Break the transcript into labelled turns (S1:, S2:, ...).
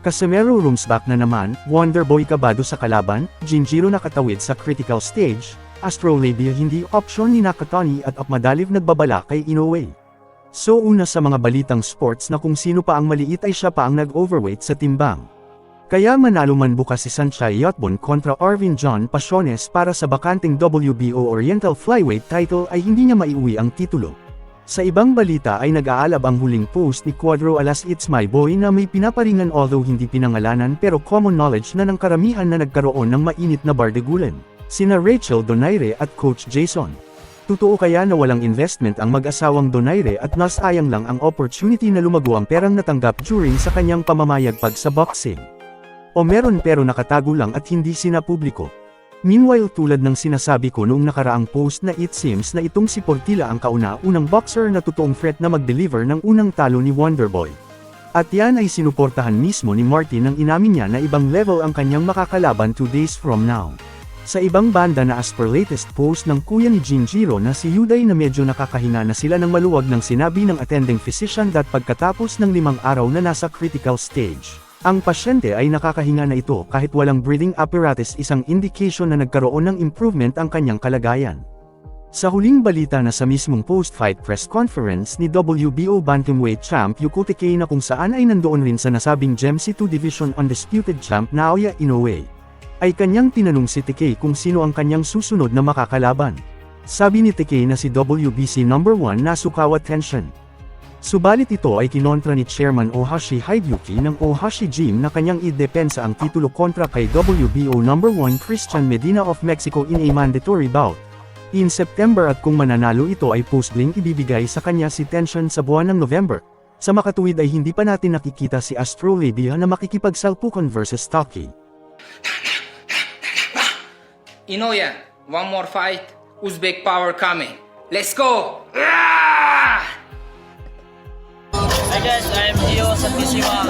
S1: Casemiro Rumsback na naman, Wonderboy kabado sa kalaban, Jinjiro nakatawid sa critical stage, Astrolabe hindi option ni Nakatani at Upmadaliv nagbabala kay Inoue. So una sa mga balitang sports na kung sino pa ang maliit ay siya pa ang nag-overweight sa timbang. Kaya manalo man bukas si Sanchay Yotbon kontra Arvin John Pasiones para sa bakanting WBO Oriental Flyweight title ay hindi niya maiuwi ang titulo. Sa ibang balita ay nag-aalab ang huling post ni Cuadro Alas It's My Boy na may pinaparingan although hindi pinangalanan pero common knowledge na ng karamihan na nagkaroon ng mainit na bardagulan, sina Rachel Donaire at Coach Jason. Totoo kaya na walang investment ang mag-asawang Donaire at nasayang lang ang opportunity na lumago ang perang natanggap during sa kanyang pamamayagpag sa boxing? O meron pero nakatago lang at hindi sinapubliko? Meanwhile tulad ng sinasabi ko noong nakaraang post na it seems na itong si Portilla ang kauna-unang boxer na totoong threat na mag-deliver ng unang talo ni Wonderboy. At yan ay sinuportahan mismo ni Martin nang inamin niya na ibang level ang kanyang makakalaban 2 days from now. Sa ibang banda na as per latest post ng kuya ni Jinjiro na si Yuday na medyo nakakahina na sila ng maluwag ng sinabi ng attending physician that pagkatapos ng 5 araw na nasa critical stage. Ang pasyente ay nakakahinga na ito kahit walang breathing apparatus, isang indication na nagkaroon ng improvement ang kanyang kalagayan. Sa huling balita na sa mismong post-fight press conference ni WBO Bantamweight Champ Yuko Takei na kung saan ay nandoon rin sa nasabing GMC 2 Division Undisputed Champ Naoya Inoue, ay kanyang tinanong si Takei kung sino ang kanyang susunod na makakalaban. Sabi ni Takei na si WBC No. 1 Nasukawa Tenshin. Subalit ito ay kinontra ni Chairman Ohashi Hideyuki ng Ohashi Gym na kanyang idepensa ang titulo kontra kay WBO No. 1 Christian Medina of Mexico in a mandatory bout in September at kung mananalo ito ay post-bling ibibigay sa kanya si Tenshin sa buwan ng November. Sa makatuwid ay hindi pa natin nakikita si Astrolabe na makikipagsalpukan versus Taki.
S2: Inoue, one more fight, Uzbek power coming. Let's go!
S3: Hi guys, I'm Gio Santisima.